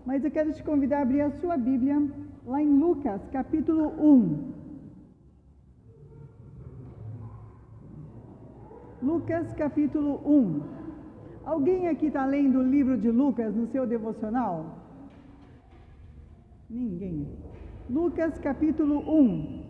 mas eu quero te convidar a abrir a sua Bíblia lá em Lucas, capítulo 1. Lucas, capítulo 1. Alguém aqui está lendo o livro de Lucas no seu devocional? Ninguém. Lucas, capítulo 1.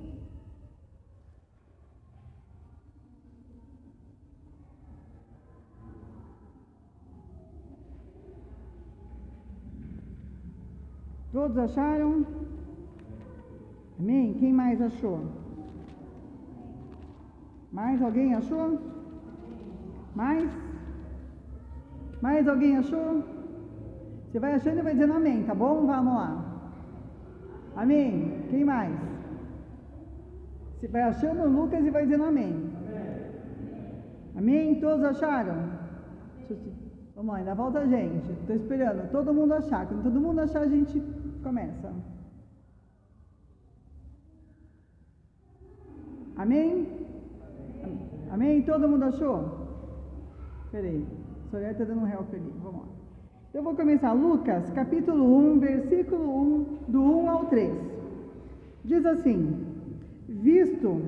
Todos acharam? Amém? Quem mais achou? Mais alguém achou? Mais? Mais alguém achou? Você vai achando e vai dizendo amém, tá bom? Vamos lá. Amém? Quem mais? Você vai achando Lucas e vai dizendo amém. Amém? Todos acharam? Vamos lá, ainda volta a gente. Estou esperando todo mundo achar. Quando todo mundo achar, a gente começa. Amém? Amém? Todo mundo achou? Peraí, a Soraya está dando um help ali. Vamos lá. Eu vou começar. Lucas, capítulo 1, versículo 1, do 1 ao 3. Diz assim: visto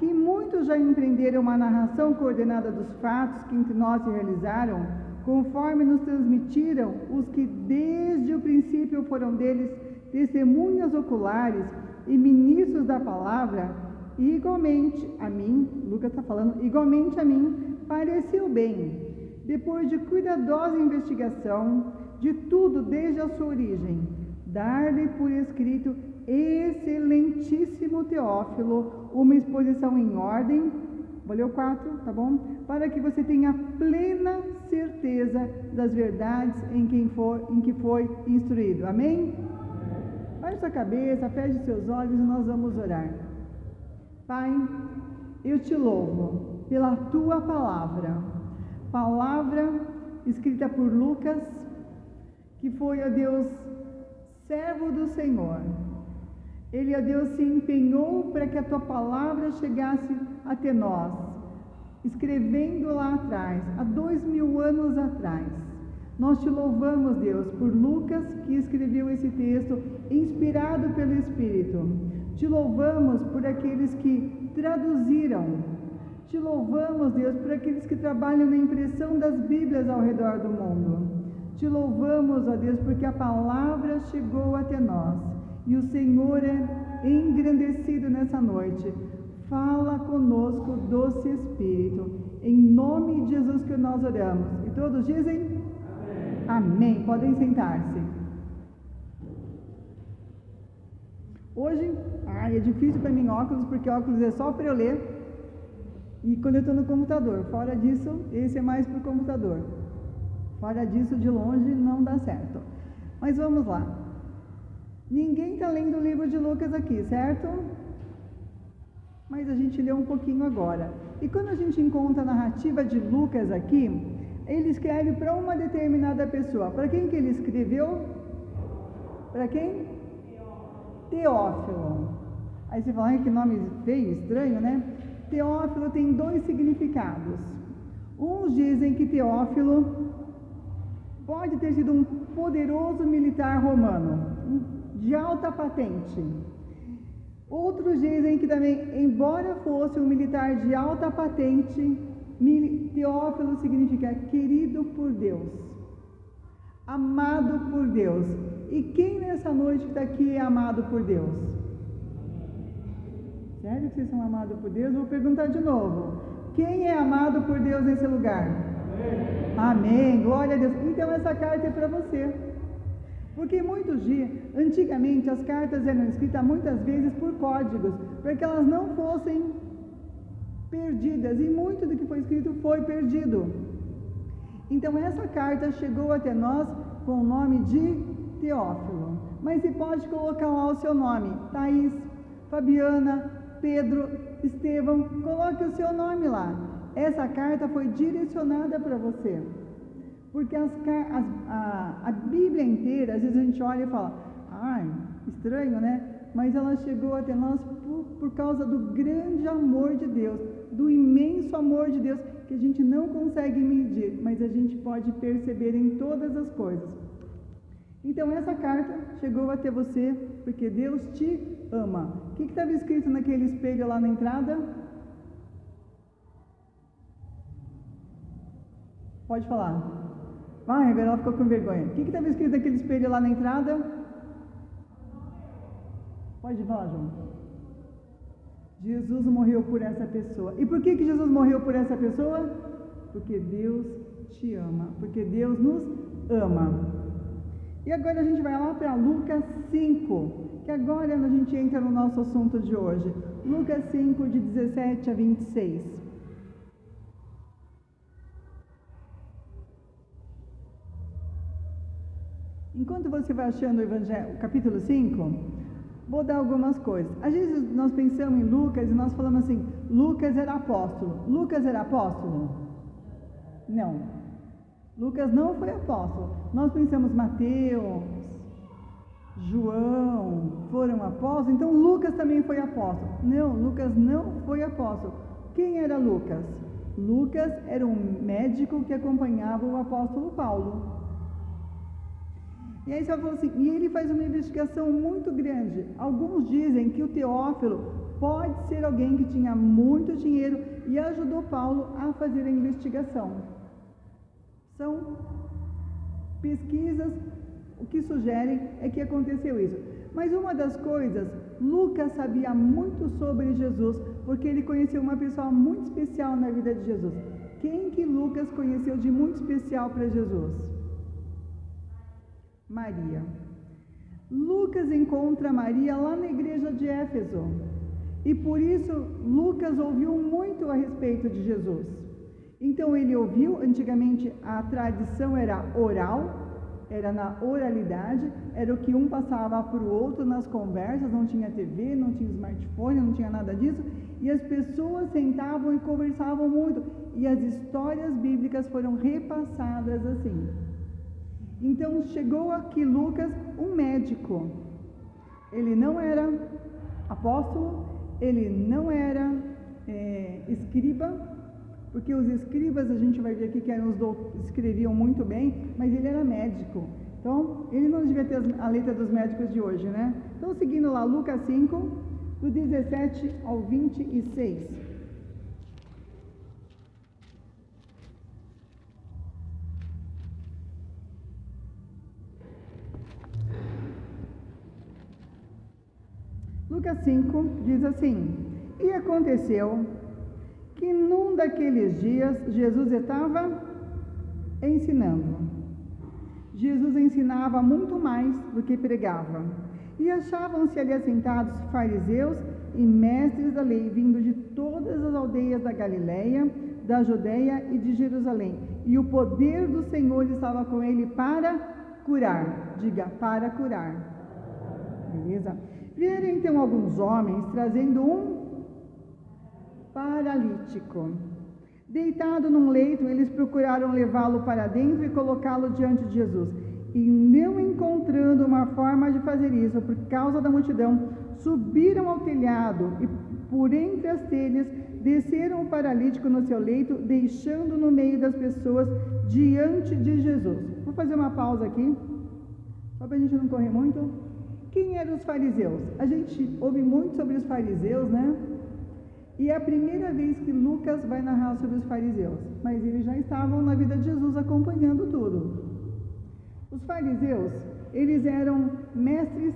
que muitos já empreenderam uma narração coordenada dos fatos que entre nós se realizaram, conforme nos transmitiram os que desde o princípio foram deles testemunhas oculares e ministros da palavra, igualmente a mim, Lucas está falando, igualmente a mim, pareceu bem, depois de cuidadosa investigação de tudo desde a sua origem, dar-lhe por escrito, excelentíssimo Teófilo, uma exposição em ordem, vou ler o 4, tá bom? Para que você tenha plena certeza das verdades em que foi instruído. Amém? Baixe sua cabeça, feche seus olhos e nós vamos orar. Pai, eu te louvo pela tua palavra escrita por Lucas, que foi, ó Deus, servo do Senhor. Ele, ó Deus, se empenhou para que a tua palavra chegasse até nós, escrevendo lá atrás, há 2000 anos atrás. Nós te louvamos, Deus, por Lucas, que escreveu esse texto, inspirado pelo Espírito. Te louvamos por aqueles que traduziram. Te louvamos, Deus, por aqueles que trabalham na impressão das Bíblias ao redor do mundo. Te louvamos, ó Deus, porque a palavra chegou até nós. E o Senhor é engrandecido nessa noite. Fala conosco, doce Espírito. Em nome de Jesus que nós oramos. E todos dizem? Amém. Amém. Podem sentar-se. Hoje, é difícil para mim óculos, porque óculos é só para eu ler. E quando eu estou no computador. Fora disso, esse é mais para o computador. Fora disso, de longe, não dá certo. Mas vamos lá. Ninguém está lendo o livro de Lucas aqui, certo? Mas a gente lê um pouquinho agora. E quando a gente encontra a narrativa de Lucas aqui, ele escreve para uma determinada pessoa. Para quem que ele escreveu? Para quem? Teófilo. Aí você fala, que nome feio, estranho, né? Teófilo tem 2 significados. Uns dizem que Teófilo pode ter sido um poderoso militar romano, de alta patente. Outros dizem que também, embora fosse um militar de alta patente, Teófilo significa querido por Deus, amado por Deus. E quem nessa noite que está aqui é amado por Deus? Sério que vocês são amados por Deus? Vou perguntar de novo. Quem é amado por Deus nesse lugar? Amém. Amém. Glória a Deus. Então essa carta é para você. Porque antigamente as cartas eram escritas muitas vezes por códigos, para que elas não fossem perdidas, e muito do que foi escrito foi perdido. Então essa carta chegou até nós com o nome de Teófilo, mas você pode colocar lá o seu nome, Thaís, Fabiana, Pedro, Estevão, coloque o seu nome lá. Essa carta foi direcionada para você. Porque a Bíblia inteira, às vezes a gente olha e fala, estranho, né? Mas ela chegou até nós por causa do grande amor de Deus, do imenso amor de Deus, que a gente não consegue medir, mas a gente pode perceber em todas as coisas. Então essa carta chegou até você porque Deus te ama. O que estava escrito naquele espelho lá na entrada? Pode falar. Vai, agora ela ficou com vergonha. O que estava escrito naquele espelho lá na entrada? Pode falar, João. Jesus morreu por essa pessoa. E por que Jesus morreu por essa pessoa? Porque Deus te ama. Porque Deus nos ama. E agora a gente vai lá para Lucas 5, que agora a gente entra no nosso assunto de hoje. Lucas 5, de 17 a 26. Enquanto você vai achando o Evangelho, capítulo 5, vou dar algumas coisas. Às vezes nós pensamos em Lucas e nós falamos assim, Lucas era apóstolo. Lucas era apóstolo? Não. Lucas não foi apóstolo. Nós pensamos Mateus, João foram apóstolos, então Lucas também foi apóstolo. Não, Lucas não foi apóstolo. Quem era Lucas? Lucas era um médico que acompanhava o apóstolo Paulo. E aí você falou assim, e ele faz uma investigação muito grande. Alguns dizem que o Teófilo pode ser alguém que tinha muito dinheiro e ajudou Paulo a fazer a investigação. São pesquisas, o que sugerem é que aconteceu isso. Mas uma das coisas, Lucas sabia muito sobre Jesus, porque ele conheceu uma pessoa muito especial na vida de Jesus. Quem que Lucas conheceu de muito especial para Jesus? Maria. Lucas encontra Maria lá na igreja de Éfeso. E por isso Lucas ouviu muito a respeito de Jesus. Então ele ouviu, antigamente a tradição era oral, era na oralidade, era o que um passava para o outro nas conversas, não tinha TV, não tinha smartphone, não tinha nada disso, e as pessoas sentavam e conversavam muito, e as histórias bíblicas foram repassadas assim. Então chegou aqui Lucas, um médico. Ele não era apóstolo, ele não era escriba, porque os escribas, a gente vai ver aqui que escreviam muito bem, mas ele era médico. Então, ele não devia ter a letra dos médicos de hoje, né? Então, seguindo lá, Lucas 5, do 17 ao 26. Lucas 5 diz assim: E aconteceu que num daqueles dias Jesus estava ensinando. Jesus ensinava muito mais do que pregava. E achavam-se ali assentados fariseus e mestres da lei, vindo de todas as aldeias da Galileia, da Judeia e de Jerusalém. E o poder do Senhor estava com ele para curar. Diga, para curar. Beleza? Vieram então alguns homens trazendo um paralítico. Deitado num leito, eles procuraram levá-lo para dentro e colocá-lo diante de Jesus. E não encontrando uma forma de fazer isso, por causa da multidão, subiram ao telhado e por entre as telhas desceram o paralítico no seu leito, deixando no meio das pessoas diante de Jesus. Vou fazer uma pausa aqui, só para a gente não correr muito. Quem eram os fariseus? A gente ouve muito sobre os fariseus, né? E é a primeira vez que Lucas vai narrar sobre os fariseus, mas eles já estavam na vida de Jesus acompanhando tudo. Os fariseus, eles eram mestres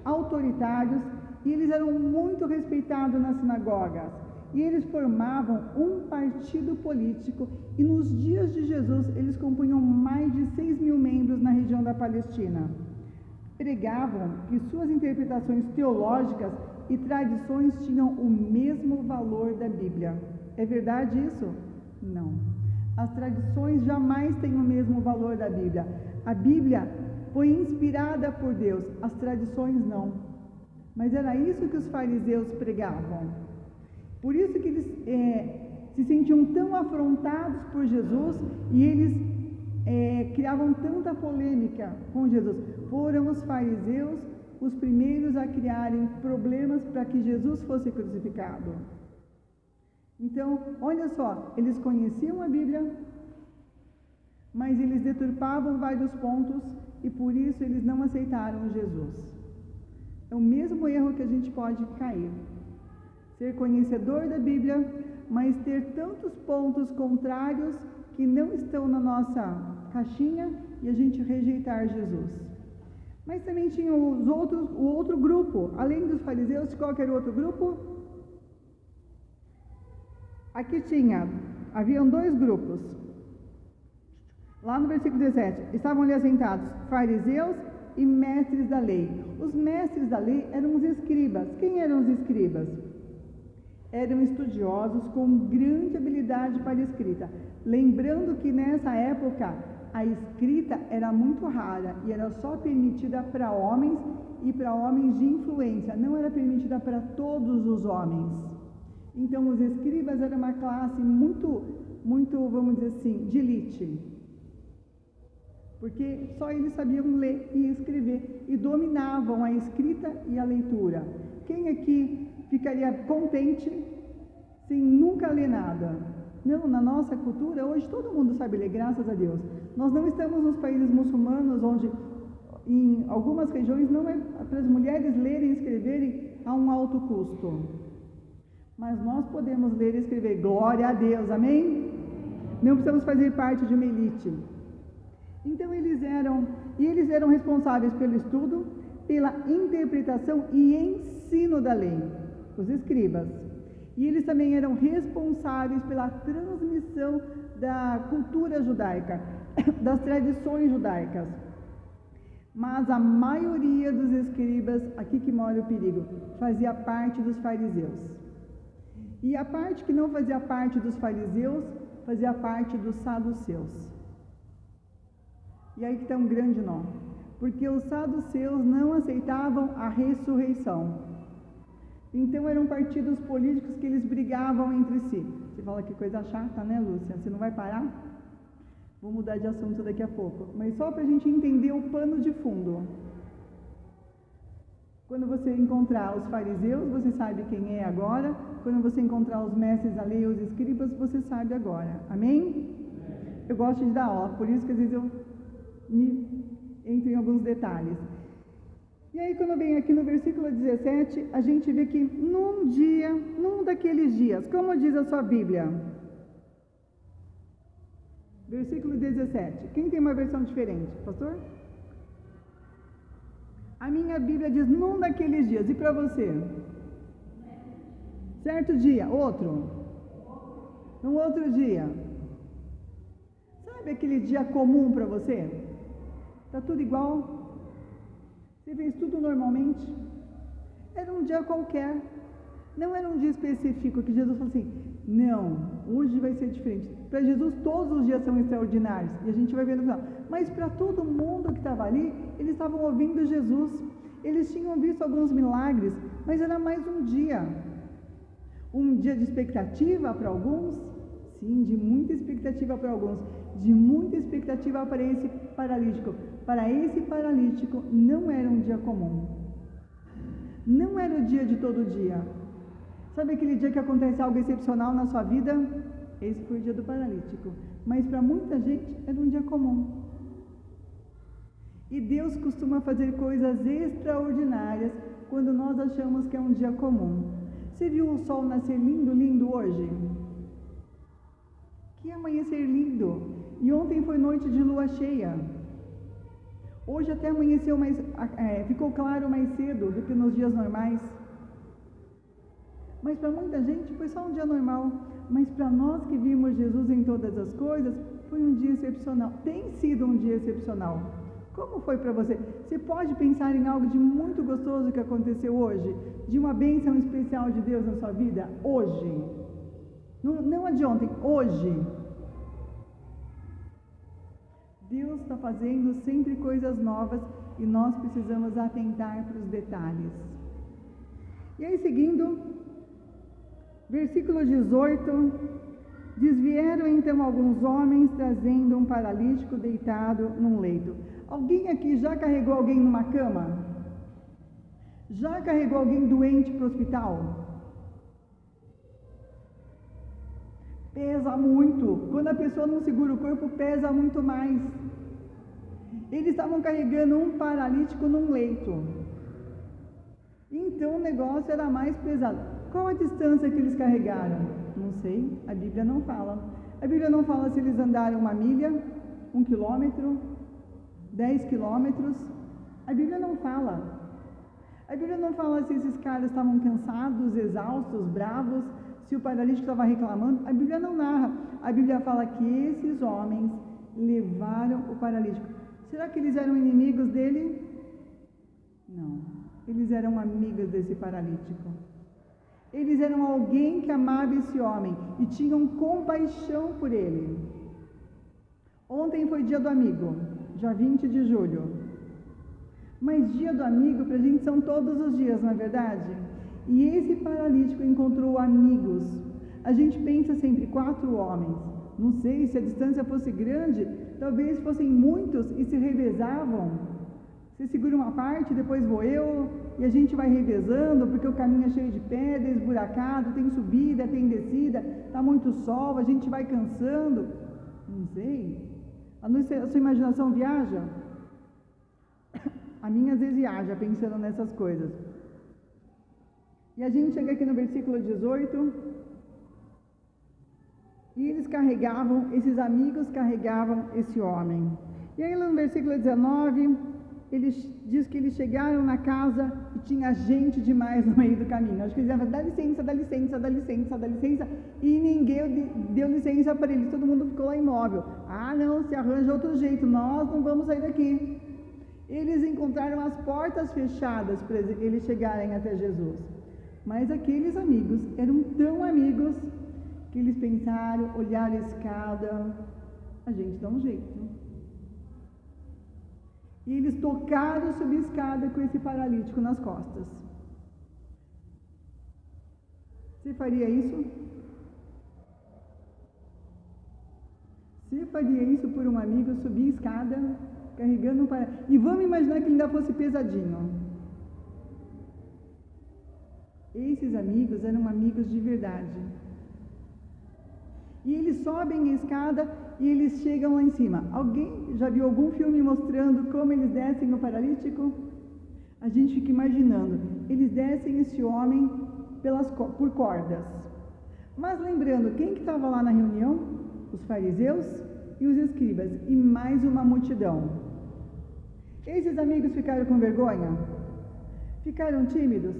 autoritários e eles eram muito respeitados nas sinagogas. E eles formavam um partido político e nos dias de Jesus eles compunham mais de 6.000 membros na região da Palestina. Pregavam que suas interpretações teológicas e tradições tinham o mesmo valor da Bíblia. É verdade isso? Não. As tradições jamais têm o mesmo valor da Bíblia. A Bíblia foi inspirada por Deus, as tradições não. Mas era isso que os fariseus pregavam. Por isso que eles se sentiam tão afrontados por Jesus e eles criavam tanta polêmica com Jesus. Foram os fariseus os primeiros a criarem problemas para que Jesus fosse crucificado. Então, olha só, eles conheciam a Bíblia, mas eles deturpavam vários pontos e por isso eles não aceitaram Jesus. É o mesmo erro que a gente pode cair. Ser conhecedor da Bíblia, mas ter tantos pontos contrários que não estão na nossa caixinha e a gente rejeitar Jesus. Mas também tinha o outro grupo, além dos fariseus, qual que era o outro grupo? Aqui haviam dois grupos. Lá no versículo 17, estavam ali assentados fariseus e mestres da lei. Os mestres da lei eram os escribas. Quem eram os escribas? Eram estudiosos com grande habilidade para a escrita. Lembrando que nessa época a escrita era muito rara e era só permitida para homens e para homens de influência, não era permitida para todos os homens. Então os escribas eram uma classe muito, vamos dizer assim, de elite. Porque só eles sabiam ler e escrever e dominavam a escrita e a leitura. Quem aqui ficaria contente sem nunca ler nada? Não, na nossa cultura, hoje todo mundo sabe ler, graças a Deus. Nós não estamos nos países muçulmanos, onde em algumas regiões não é para as mulheres lerem e escreverem a um alto custo. Mas nós podemos ler e escrever, glória a Deus, amém? Não precisamos fazer parte de uma elite. Então eles eram responsáveis pelo estudo, pela interpretação e ensino da lei, os escribas. E eles também eram responsáveis pela transmissão da cultura judaica, das tradições judaicas. Mas a maioria dos escribas, aqui que mora o perigo, fazia parte dos fariseus. E a parte que não fazia parte dos fariseus, fazia parte dos saduceus. E aí que está um grande nó, porque os saduceus não aceitavam a ressurreição. Então eram partidos políticos que eles brigavam entre si. Você fala que coisa chata, né, Lúcia? Você não vai parar? Vou mudar de assunto daqui a pouco. Mas só para a gente entender o pano de fundo. Quando você encontrar os fariseus, você sabe quem é agora. Quando você encontrar os mestres da lei, os escribas, você sabe agora. Amém? Eu gosto de dar aula, por isso que às vezes eu entro em alguns detalhes. E aí quando vem aqui no versículo 17, a gente vê que num daqueles dias, como diz a sua Bíblia? Versículo 17. Quem tem uma versão diferente? Pastor? A minha Bíblia diz num daqueles dias. E para você? Certo dia. Outro? Num outro dia. Sabe aquele dia comum para você? Está tudo igual? Você fez tudo normalmente? Era um dia qualquer. Não era um dia específico que Jesus falou assim, não, hoje vai ser diferente. Para Jesus todos os dias são extraordinários. E a gente vai ver no final. Mas para todo mundo que estava ali, eles estavam ouvindo Jesus. Eles tinham visto alguns milagres, mas era mais um dia. Um dia de expectativa para alguns? Sim, de muita expectativa para alguns. De muita expectativa para esse paralítico. Para esse paralítico não era um dia comum. Não era o dia de todo dia. Sabe aquele dia que acontece algo excepcional na sua vida? Esse foi o dia do paralítico. Mas para muita gente era um dia comum. E Deus costuma fazer coisas extraordinárias quando nós achamos que é um dia comum. Você viu o sol nascer lindo, lindo hoje? Que amanhecer lindo! E ontem foi noite de lua cheia. Hoje até amanheceu ficou claro mais cedo do que nos dias normais. Mas para muita gente foi só um dia normal. Mas para nós que vimos Jesus em todas as coisas, foi um dia excepcional. Tem sido um dia excepcional. Como foi para você? Você pode pensar em algo de muito gostoso que aconteceu hoje? De uma bênção especial de Deus na sua vida? Hoje. Não a de ontem, hoje. Deus está fazendo sempre coisas novas e nós precisamos atentar para os detalhes. E aí, seguindo, versículo 18, diz, vieram então alguns homens trazendo um paralítico deitado num leito. Alguém aqui já carregou alguém numa cama? Já carregou alguém doente para o hospital? Pesa muito. Quando a pessoa não segura o corpo, pesa muito mais. Eles estavam carregando um paralítico num leito. Então o negócio era mais pesado. Qual a distância que eles carregaram? Não sei, a Bíblia não fala. A Bíblia não fala se eles andaram 1 milha, 1 quilômetro, 10 quilômetros. A Bíblia não fala. A Bíblia não fala se esses caras estavam cansados, exaustos, bravos, se o paralítico estava reclamando. A Bíblia não narra. A Bíblia fala que esses homens levaram o paralítico. Será que eles eram inimigos dele? Não. Eles eram amigos desse paralítico. Eles eram alguém que amava esse homem e tinham compaixão por ele. Ontem foi dia do amigo, dia 20 de julho. Mas dia do amigo para a gente são todos os dias, não é verdade? E esse paralítico encontrou amigos. A gente pensa sempre 4 homens. Não sei, se a distância fosse grande, talvez fossem muitos e se revezavam. Você segura uma parte, depois vou eu, e a gente vai revezando, porque o caminho é cheio de pedra, esburacado, tem subida, tem descida, está muito sol, a gente vai cansando. Não sei. A sua imaginação viaja? A minha às vezes viaja, pensando nessas coisas. E a gente chega aqui no versículo 18, e eles carregavam, esses amigos carregavam esse homem. E aí no versículo 19, ele diz que eles chegaram na casa e tinha gente demais no meio do caminho. Acho que eles diziam, dá licença, dá licença, dá licença, dá licença, e ninguém deu licença para eles, todo mundo ficou lá imóvel. Ah não, se arranja outro jeito, nós não vamos sair daqui. Eles encontraram as portas fechadas para eles chegarem até Jesus. Mas aqueles amigos eram tão amigos que eles pensaram, olharam a escada, a gente dá um jeito. E eles tocaram subir a escada com esse paralítico nas costas. Você faria isso? Você faria isso por um amigo, subir a escada, carregando um paralítico? E vamos imaginar que ele ainda fosse pesadinho. Esses amigos eram amigos de verdade. E eles sobem a escada e eles chegam lá em cima. Alguém já viu algum filme mostrando como eles descem o paralítico? A gente fica imaginando. Eles descem esse homem por cordas. Mas lembrando, quem que estava lá na reunião? Os fariseus e os escribas. E mais uma multidão. Esses amigos ficaram com vergonha? Ficaram tímidos?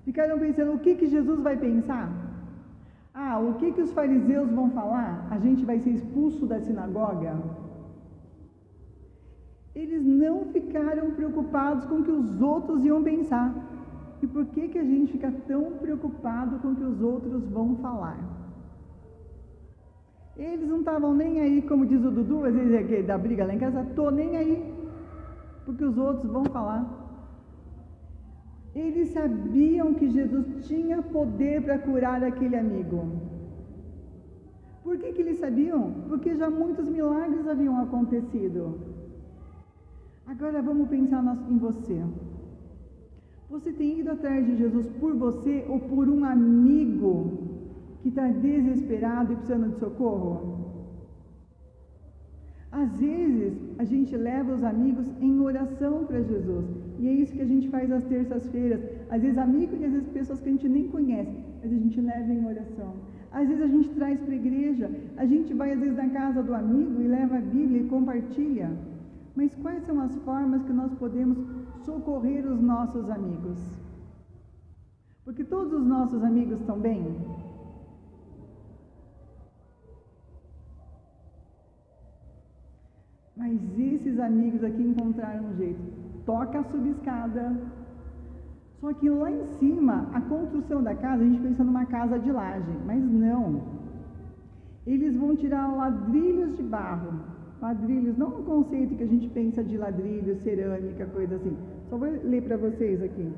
Ficaram pensando, o que Jesus vai pensar? O que os fariseus vão falar? A gente vai ser expulso da sinagoga? Eles não ficaram preocupados com o que os outros iam pensar. E por que a gente fica tão preocupado com o que os outros vão falar? Eles não estavam nem aí, como diz o Dudu, às vezes da briga lá em casa, tô nem aí, porque os outros vão falar. Eles sabiam que Jesus tinha poder para curar aquele amigo. Por que eles sabiam? Porque já muitos milagres haviam acontecido. Agora vamos pensar em você. Você tem ido atrás de Jesus por você ou por um amigo que está desesperado e precisando de socorro? Às vezes, a gente leva os amigos em oração para Jesus. E é isso que a gente faz às terças-feiras. Às vezes, amigos e às vezes pessoas que a gente nem conhece, mas a gente leva em oração. Às vezes, a gente traz para a igreja. A gente vai, às vezes, na casa do amigo e leva a Bíblia e compartilha. Mas quais são as formas que nós podemos socorrer os nossos amigos? Porque todos os nossos amigos estão bem? Mas esses amigos aqui encontraram um jeito. Toca a subescada. Só que lá em cima, a construção da casa, a gente pensa numa casa de laje, mas não. Eles vão tirar ladrilhos de barro. Ladrilhos, não no conceito que a gente pensa de ladrilho, cerâmica, coisa assim. Só vou ler para vocês aqui.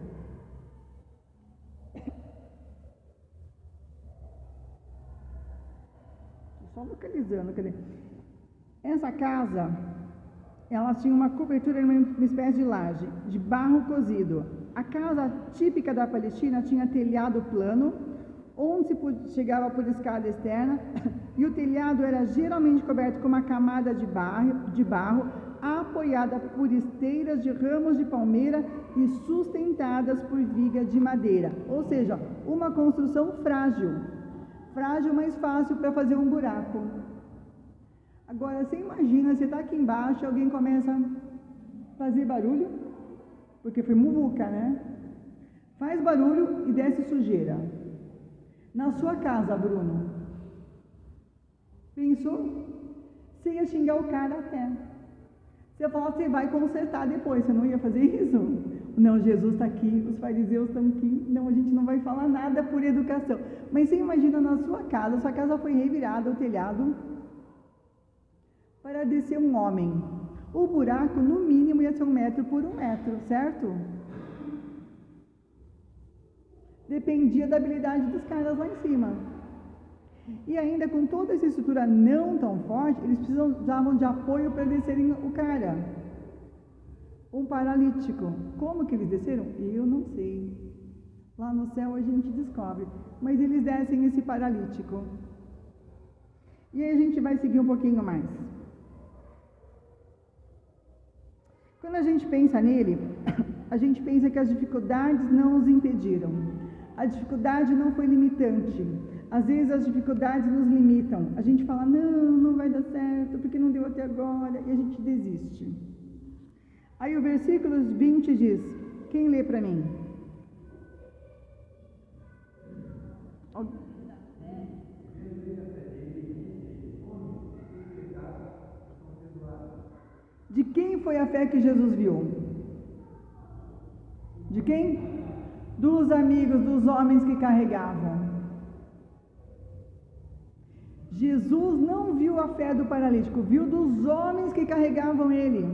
Só localizando, cadê? Essa casa, ela tinha uma cobertura, uma espécie de laje, de barro cozido. A casa típica da Palestina tinha telhado plano, onde se chegava por escada externa, e o telhado era geralmente coberto com uma camada de barro apoiada por esteiras de ramos de palmeira e sustentadas por viga de madeira. Ou seja, uma construção frágil. Frágil, mas fácil para fazer um buraco. Agora, você imagina, você está aqui embaixo e alguém começa a fazer barulho, porque foi muvuca, né? Faz barulho e desce sujeira. Na sua casa, Bruno. Pensou? Você ia xingar o cara até. Você ia falar, você vai consertar depois, você não ia fazer isso? Não, Jesus está aqui, os fariseus estão aqui, não, a gente não vai falar nada por educação. Mas você imagina na sua casa foi revirada, o telhado, para descer um homem. O buraco, no mínimo, ia ser 1 metro por 1 metro, certo? Dependia da habilidade dos caras lá em cima. E ainda com toda essa estrutura não tão forte, eles precisavam de apoio para descerem o cara. Um paralítico. Como que eles desceram? Eu não sei. Lá no céu a gente descobre. Mas eles descem esse paralítico. E aí a gente vai seguir um pouquinho mais. Quando a gente pensa nele, a gente pensa que as dificuldades não os impediram. A dificuldade não foi limitante. Às vezes as dificuldades nos limitam. A gente fala, não vai dar certo, porque não deu até agora, e a gente desiste. Aí o versículo 20 diz, quem lê para mim? De quem foi a fé que Jesus viu? De quem? Dos amigos, dos homens que carregavam. Jesus não viu a fé do paralítico, viu dos homens que carregavam ele.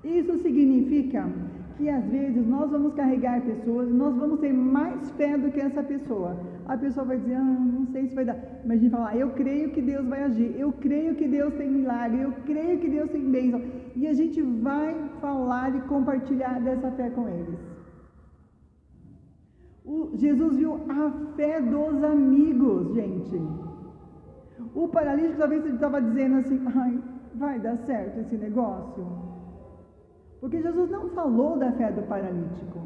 Isso significa que às vezes nós vamos carregar pessoas e nós vamos ter mais fé do que essa pessoa. A pessoa vai dizer, não sei se vai dar. Mas a gente fala, eu creio que Deus vai agir, eu creio que Deus tem milagre, eu creio que Deus tem bênção. E a gente vai falar e compartilhar dessa fé com eles. Jesus viu a fé dos amigos, gente. O paralítico talvez ele estava dizendo assim, vai dar certo esse negócio? Porque Jesus não falou da fé do paralítico.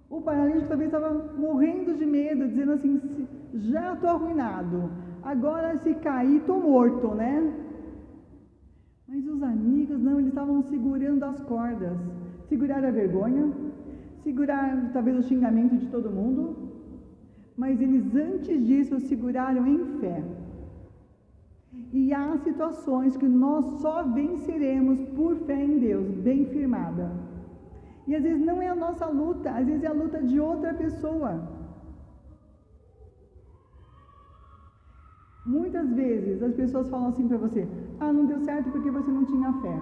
O paralítico talvez estava morrendo de medo, dizendo assim, já estou arruinado, agora se cair estou morto, né? Mas os amigos não, eles estavam segurando as cordas, seguraram a vergonha, seguraram talvez o xingamento de todo mundo, mas eles antes disso seguraram em fé. E há situações que nós só venceremos por fé em Deus, bem firmada. E às vezes não é a nossa luta, às vezes é a luta de outra pessoa. Muitas vezes as pessoas falam assim para você, não deu certo porque você não tinha fé.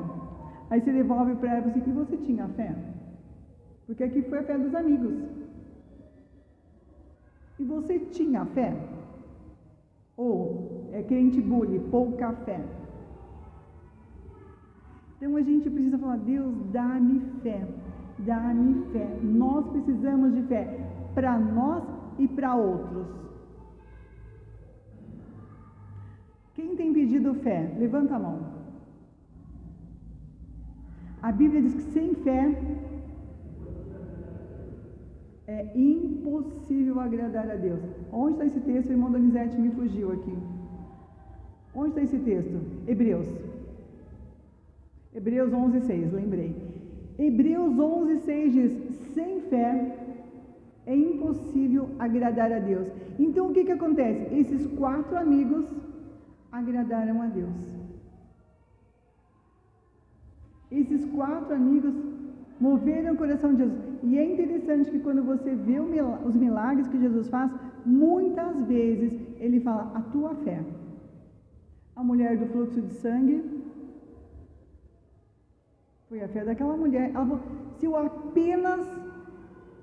Aí você devolve para ela assim, que você tinha fé. Porque aqui foi a fé dos amigos. E você tinha fé? Ou é crente bully, pouca fé? Então a gente precisa falar, Deus, dá-me fé, dá-me fé. Nós precisamos de fé para nós e para outros. Quem tem pedido fé? Levanta a mão. A Bíblia diz que sem fé é impossível agradar a Deus. Onde está esse texto? O irmão Donizete me fugiu aqui. Onde está esse texto? Hebreus 11:6, lembrei. Hebreus 11:6 diz, sem fé é impossível agradar a Deus. Então o que acontece? Esses 4 amigos agradaram a Deus. Esses 4 amigos moveram o coração de Jesus. E é interessante que quando você vê os milagres que Jesus faz, muitas vezes ele fala, a tua fé. A mulher do fluxo de sangue, foi a fé daquela mulher. Ela falou, se eu apenas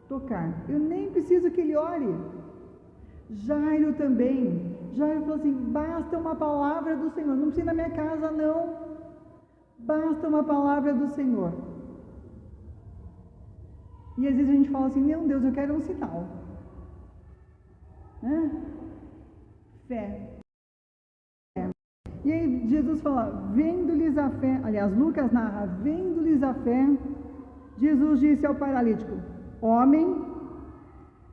tocar, eu nem preciso que ele ore. Jairo também. Jairo falou assim, basta uma palavra do Senhor, não precisa ir na minha casa não, basta uma palavra do Senhor. E às vezes a gente fala assim, não, Deus, eu quero um sinal. Fé. E aí Jesus fala, vendo-lhes a fé, aliás, Lucas narra, vendo-lhes a fé, Jesus disse ao paralítico, homem,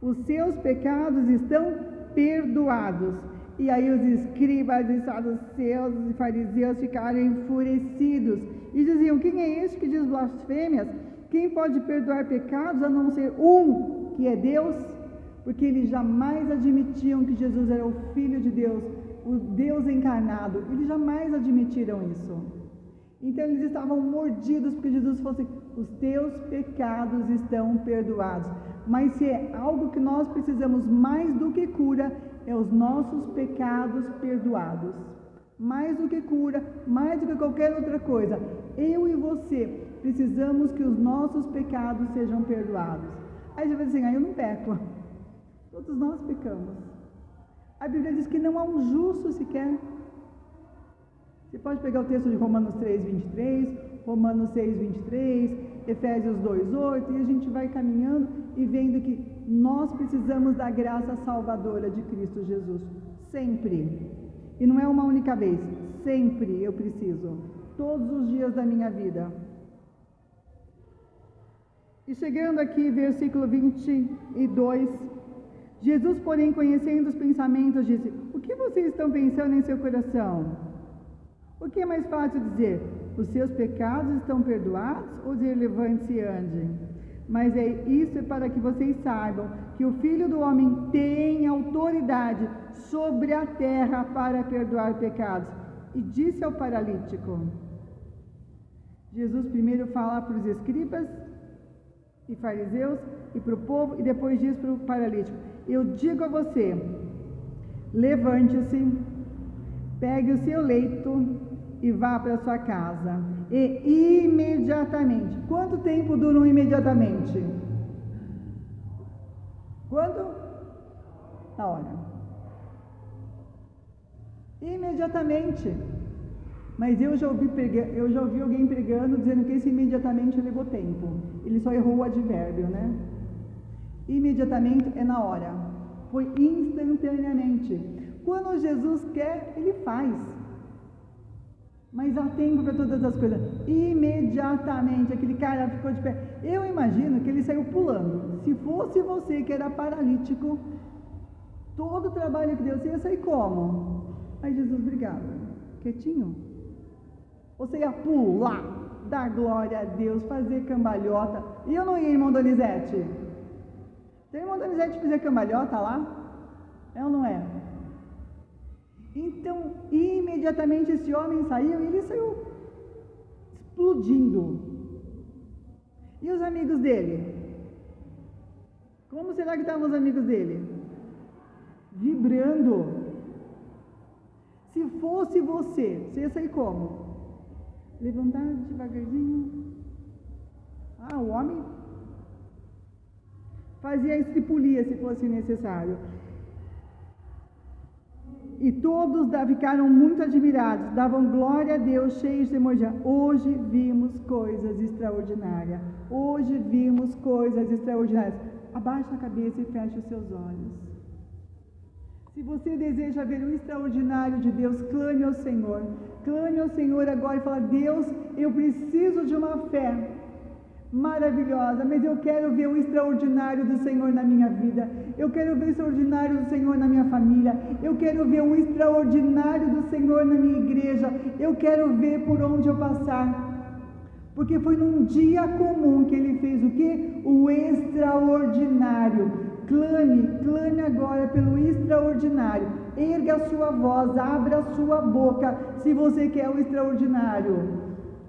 os seus pecados estão perdoados. E aí os escribas e saduceus e fariseus ficaram enfurecidos e diziam, quem é este que diz blasfêmias? Quem pode perdoar pecados a não ser um, que é Deus? Porque eles jamais admitiam que Jesus era o Filho de Deus, o Deus encarnado. Eles jamais admitiram isso. Então eles estavam mordidos porque Jesus fosse, os teus pecados estão perdoados. Mas se é algo que nós precisamos mais do que cura, é os nossos pecados perdoados. Mais do que cura, mais do que qualquer outra coisa. Eu e você precisamos que os nossos pecados sejam perdoados. Aí você vai dizer assim, eu não peco. Todos nós pecamos. A Bíblia diz que não há um justo sequer. Você pode pegar o texto de Romanos 3:23, Romanos 6:23, Efésios 2:8, e a gente vai caminhando e vendo que nós precisamos da graça salvadora de Cristo Jesus. Sempre. E não é uma única vez. Sempre eu preciso. Todos os dias da minha vida. E chegando aqui, versículo 22, Jesus, porém, conhecendo os pensamentos, disse, o que vocês estão pensando em seu coração? O que é mais fácil dizer? Os seus pecados estão perdoados ou dizer levante-se e ande? Mas isso é para que vocês saibam que o Filho do Homem tem autoridade sobre a terra para perdoar pecados. E disse ao paralítico, Jesus primeiro fala para os escribas e fariseus e para o povo, e depois diz para o paralítico, eu digo a você, levante-se, pegue o seu leito e vá para sua casa. E imediatamente. Quanto tempo dura um imediatamente? Quanto? Na hora. Imediatamente. Mas eu já ouvi alguém pregando dizendo que esse imediatamente levou tempo. Ele só errou o advérbio, né? Imediatamente é na hora. Foi instantaneamente. Quando Jesus quer, Ele faz. Mas há tempo para todas as coisas. Imediatamente, aquele cara ficou de pé. Eu imagino que ele saiu pulando. Se fosse você que era paralítico, todo o trabalho que Deus ia sair como? Aí Jesus, obrigado. Quietinho. Você ia pular, dar glória a Deus, fazer cambalhota. E eu não ia, irmão Donizete? Se o irmão Donizete fizer cambalhota lá, é ou não é? Então, imediatamente esse homem saiu e ele saiu explodindo. E os amigos dele? Como será que estavam os amigos dele? Vibrando. Se fosse você ia sair como? Levantar devagarzinho. O homem fazia a estripulia se fosse necessário. E todos ficaram muito admirados, davam glória a Deus, cheios de temor. Hoje vimos coisas extraordinárias. Hoje vimos coisas extraordinárias. Abaixe a cabeça e feche os seus olhos. Se você deseja ver o extraordinário de Deus, clame ao Senhor. Clame ao Senhor agora e fala, Deus, eu preciso de uma fé maravilhosa, mas eu quero ver o extraordinário do Senhor na minha vida, eu quero ver o extraordinário do Senhor na minha família, eu quero ver o extraordinário do Senhor na minha igreja, eu quero ver por onde eu passar, porque foi num dia comum que Ele fez o quê? O extraordinário. Clame agora pelo extraordinário, erga a sua voz, abra a sua boca, se você quer o extraordinário.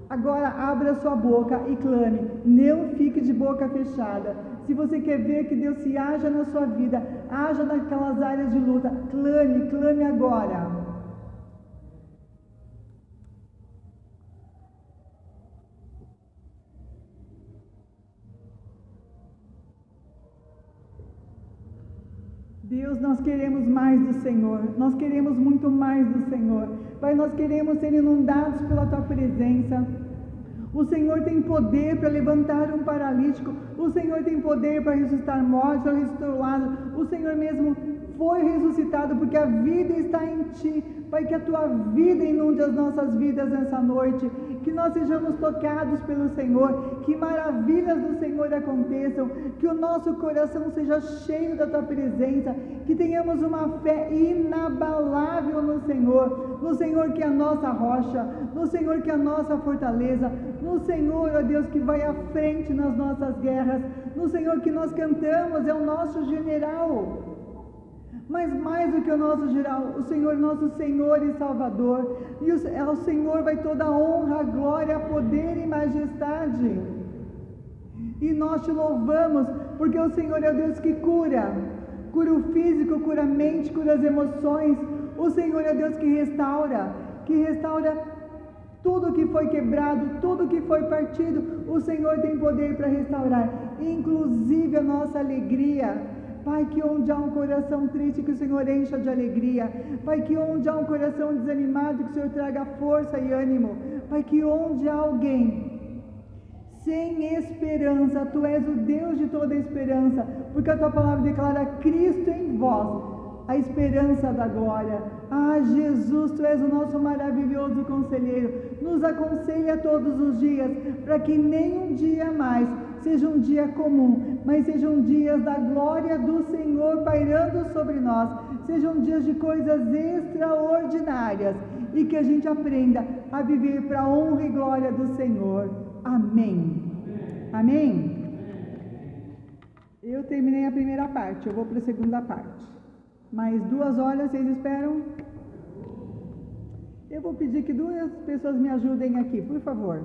Agora abra sua boca e clame, não fique de boca fechada. Se você quer ver que Deus se haja na sua vida, haja naquelas áreas de luta, clame agora. Deus, nós queremos mais do Senhor, nós queremos muito mais do Senhor. Pai, nós queremos ser inundados pela Tua presença. O Senhor tem poder para levantar um paralítico, o Senhor tem poder para ressuscitar mortos, para ressuscitar o Lázaro. O Senhor mesmo foi ressuscitado, porque a vida está em Ti. Pai, que a Tua vida inunde as nossas vidas nessa noite, que nós sejamos tocados pelo Senhor, que maravilhas do Senhor aconteçam, que o nosso coração seja cheio da Tua presença, que tenhamos uma fé inabalável no Senhor que é a nossa rocha, no Senhor que é a nossa fortaleza, no Senhor, ó Deus, que vai à frente nas nossas guerras, no Senhor que nós cantamos, é o nosso general. Mas mais do que o nosso geral, o Senhor, nosso Senhor e Salvador, e ao Senhor vai toda a honra, glória, poder e majestade. E nós te louvamos, porque o Senhor é o Deus que cura o físico, cura a mente, cura as emoções. O Senhor é o Deus que restaura tudo que foi quebrado, tudo que foi partido. O Senhor tem poder para restaurar, inclusive a nossa alegria. Pai, que onde há um coração triste, que o Senhor encha de alegria. Pai, que onde há um coração desanimado, que o Senhor traga força e ânimo. Pai, que onde há alguém sem esperança, Tu és o Deus de toda esperança, porque a Tua palavra declara Cristo em vós, a esperança da glória. Ah, Jesus, Tu és o nosso maravilhoso conselheiro. Nos aconselha todos os dias, para que nenhum dia mais seja um dia comum, mas sejam dias da glória do Senhor pairando sobre nós, sejam dias de coisas extraordinárias, e que a gente aprenda a viver para a honra e glória do Senhor. Amém. Amém? Eu terminei a primeira parte, eu vou para a segunda parte. Mais 2 horas, vocês esperam? Eu vou pedir que 2 pessoas me ajudem aqui, por favor.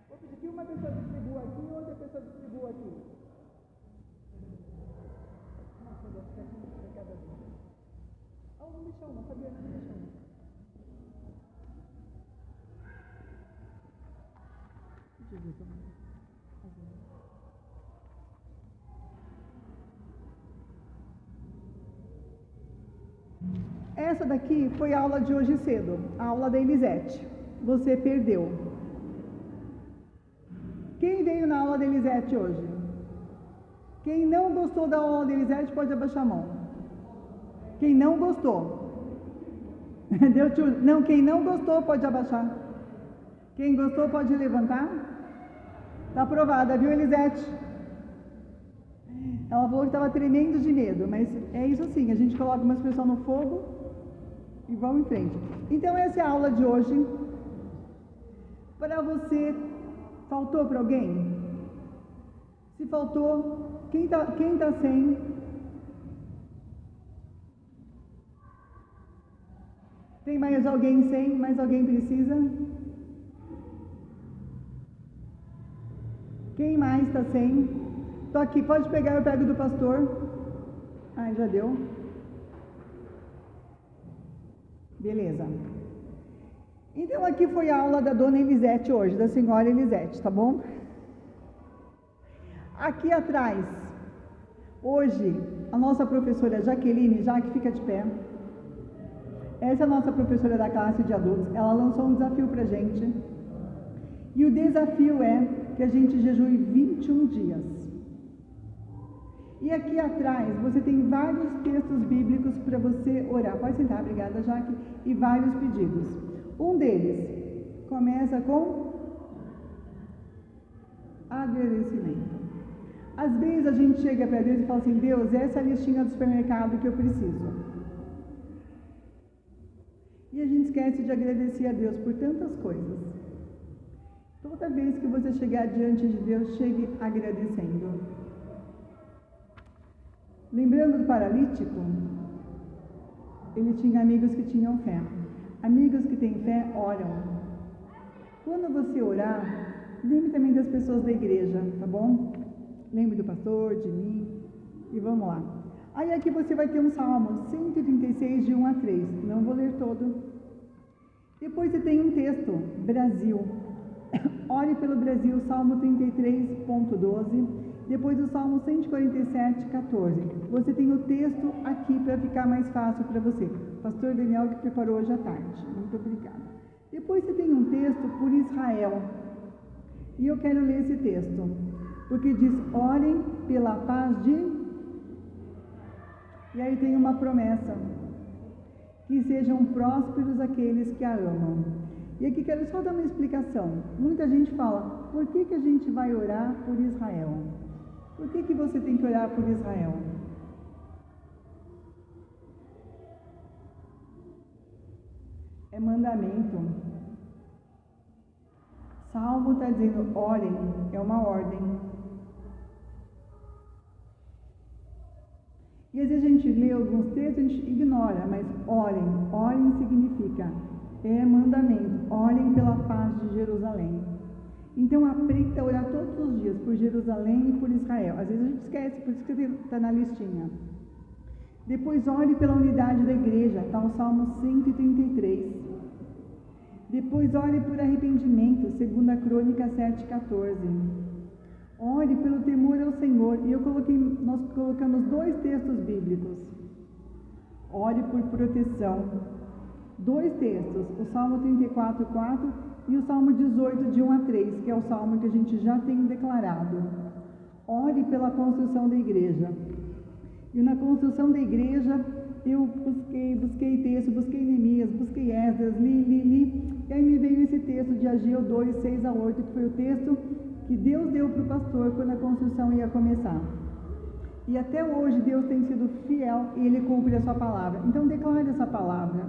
Vou pedir que uma pessoa distribua aqui e outra pessoa distribua aqui. Nossa, Deus, que aqui para cada vez. Oh, não deixa uma, sabia? Não deixa uma. Deixa eu ver como é. Essa daqui foi a aula de hoje cedo, a aula da Elisete. Você perdeu. Quem veio na aula da Elisete hoje? Quem não gostou da aula da Elisete pode abaixar a mão. Quem não gostou? Não, quem não gostou pode abaixar. Quem gostou pode levantar. Está aprovada, viu, Elisete? Ela falou que estava tremendo de medo, mas é isso sim, a gente coloca umas pessoas no fogo e vamos em frente. Então essa é a aula de hoje. Para você, faltou para alguém? Se faltou, quem tá sem? Tem mais alguém sem? Mais alguém precisa? Quem mais está sem? Estou aqui, pode pegar, eu pego do pastor. Ah, já deu. Beleza. Então aqui foi a aula da dona Elisete hoje, da senhora Elisete, tá bom? Aqui atrás, hoje, a nossa professora Jaqueline, Jaque, fica de pé. Essa é a nossa professora da classe de adultos. Ela lançou um desafio pra gente. E o desafio é que a gente jejue 21 dias. E aqui atrás você tem vários textos bíblicos para você orar. Pode sentar, obrigada, Jaque. E vários pedidos. Um deles começa com agradecimento. Às vezes a gente chega para Deus e fala assim: Deus, essa é a listinha do supermercado que eu preciso. E a gente esquece de agradecer a Deus por tantas coisas. Toda vez que você chegar diante de Deus, chegue agradecendo. Lembrando do paralítico, ele tinha amigos que tinham fé. Amigos que têm fé, oram. Quando você orar, lembre também das pessoas da igreja, tá bom? Lembre do pastor, de mim, e vamos lá. Aí aqui você vai ter um Salmo 136, de 1 a 3. Não vou ler todo. Depois você tem um texto, Brasil. Ore pelo Brasil, Salmo 33.12. Depois o Salmo 147.14. Você tem o texto aqui para ficar mais fácil para você. Pastor Daniel que preparou hoje à tarde. Muito obrigada. Depois você tem um texto por Israel. E eu quero ler esse texto. Porque diz: orem pela paz de E aí tem uma promessa: que sejam prósperos aqueles que a amam. E aqui quero só dar uma explicação. Muita gente fala: por que a gente vai orar por Israel? Por que você tem que orar por Israel? É mandamento. Salmo está dizendo: orem, é uma ordem. E às vezes a gente lê alguns textos e a gente ignora, mas orem significa, é mandamento, orem pela paz de Jerusalém. Então aprenda a orar todos os dias por Jerusalém e por Israel. Às vezes a gente esquece, por isso que está na listinha. Depois ore pela unidade da igreja, está o Salmo 133. Depois ore por arrependimento, 2 Crônicas 7,14. Ore pelo temor ao Senhor. E nós colocamos 2 textos bíblicos. Ore por proteção. 2 textos, o Salmo 34,4 e o Salmo 18, de 1 a 3, que é o Salmo que a gente já tem declarado. Ore pela construção da igreja. E na construção da igreja, eu busquei texto, busquei Neemias, busquei Esdras, li. E aí me veio esse texto de Ageu 2, 6 a 8, que foi o texto que Deus deu para o pastor quando a construção ia começar. E até hoje Deus tem sido fiel e Ele cumpre a sua palavra. Então declare essa palavra.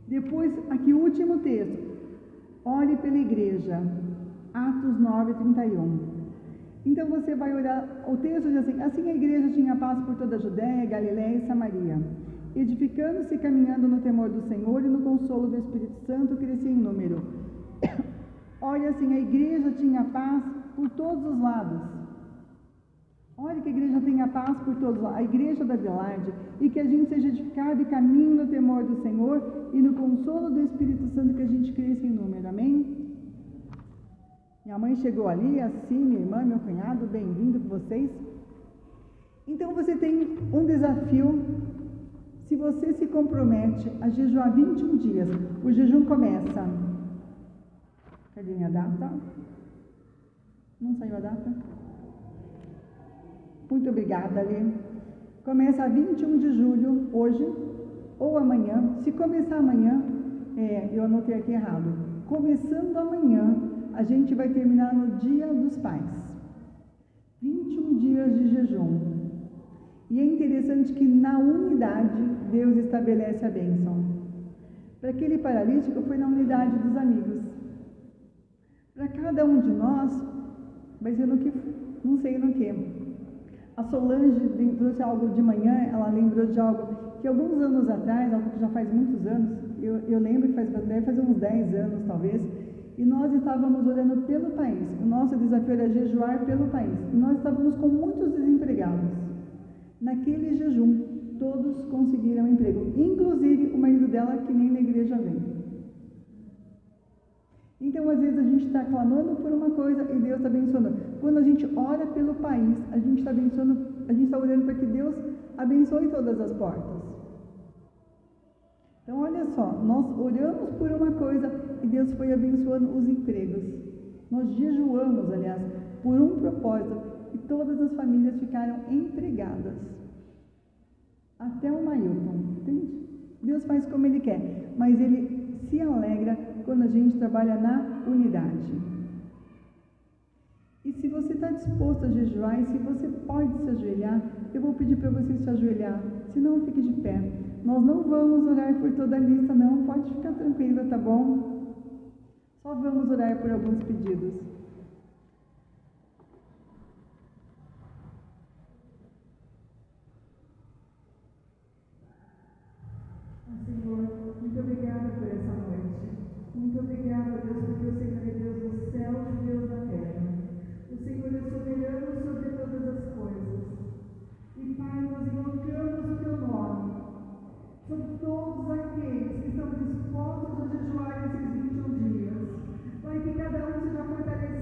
Depois, aqui o último texto. Ore pela igreja. Atos 9, 31. Então você vai orar, o texto diz assim a igreja tinha paz por toda a Judéia, Galiléia e Samaria, edificando-se e caminhando no temor do Senhor e no consolo do Espírito Santo, crescia em número. Olha assim, a igreja tinha paz por todos os lados. Olha que a igreja tenha paz por todos os lados, a igreja da Vilarde, e que a gente seja edificado e caminhe no temor do Senhor e no consolo do Espírito Santo, que a gente cresça em número. Amém? Minha mãe chegou ali, assim, minha irmã, meu cunhado, bem-vindo com vocês. Então você tem um desafio. Se você se compromete a jejuar 21 dias, o jejum começa. Cadê minha data? Não saiu a data? Muito obrigada, Lê. Começa 21 de julho, hoje ou amanhã. Se começar amanhã, eu anotei aqui errado. Começando amanhã, a gente vai terminar no Dia dos Pais. 21 dias de jejum. E é interessante que na unidade Deus estabelece a bênção. Para aquele paralítico foi na unidade dos amigos. Para cada um de nós vai ser no que, não sei no que. A Solange trouxe algo de manhã, ela lembrou de algo que alguns anos atrás, algo que já faz muitos anos, eu lembro que deve fazer uns 10 anos talvez, e nós estávamos orando pelo país. O nosso desafio era jejuar pelo país. E nós estávamos com muitos desempregados. Naquele jejum, todos conseguiram emprego, inclusive o marido dela, que nem na igreja vem. Então, às vezes, a gente está clamando por uma coisa e Deus está abençoando. Quando a gente ora pelo país, a gente está abençoando, a gente está orando para que Deus abençoe todas as portas. Então, olha só, nós oramos por uma coisa e Deus foi abençoando os empregos. Nós jejuamos, aliás, por um propósito, e todas as famílias ficaram empregadas. Até o Mailton, entende? Deus faz como Ele quer, mas Ele se alegra quando a gente trabalha na unidade. E se você está disposto a jejuar, e se você pode se ajoelhar, eu vou pedir para você se ajoelhar, se não, fique de pé. Nós não vamos orar por toda a lista, não, pode ficar tranquila, tá bom? Só vamos orar por alguns pedidos. Senhor, muito obrigada por essa noite. Muito obrigada, Deus, porque o Senhor é Deus do céu e Deus da terra. O Senhor é soberano sobre todas as coisas. E, Pai, nós invocamos o Teu nome sobre todos aqueles que estão dispostos a jejuar esses 21 dias. Pai, que cada um seja fortalecido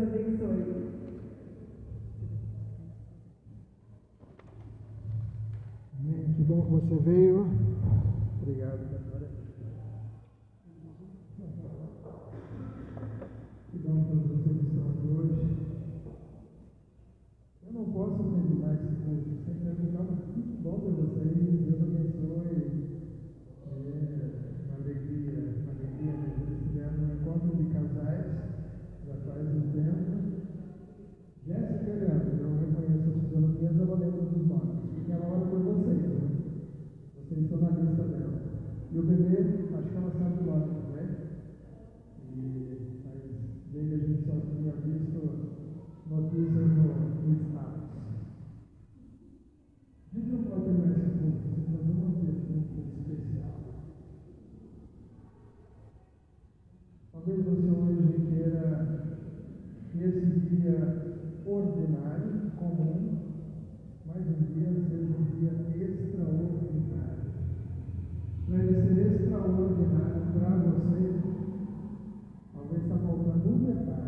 abençoe. Amém. Que bom que você veio. Obrigado, pastora. Que bom que todos vocês estão aqui hoje. Eu não posso terminar esse curso sem perguntar que bom ter vocês. Deus abençoe. Uma alegria mesmo. Eles tiveram um encontro de casais já faz um tempo. Jéssica e Leandro, eu reconheço as fisionomias, eu não lembro dos nomes, porque ela ora por vocês, né? Vocês estão na lista dela. E o bebê, acho que ela sabe o nome também. Mas desde a gente só tinha visto notícias no status. A gente não pode terminar esse culto sem fazer uma pergunta especial. Talvez você hoje queira que esse dia ordinário, comum, mas um dia seja um dia extraordinário. Para ele ser extraordinário para você, talvez está faltando um detalhe.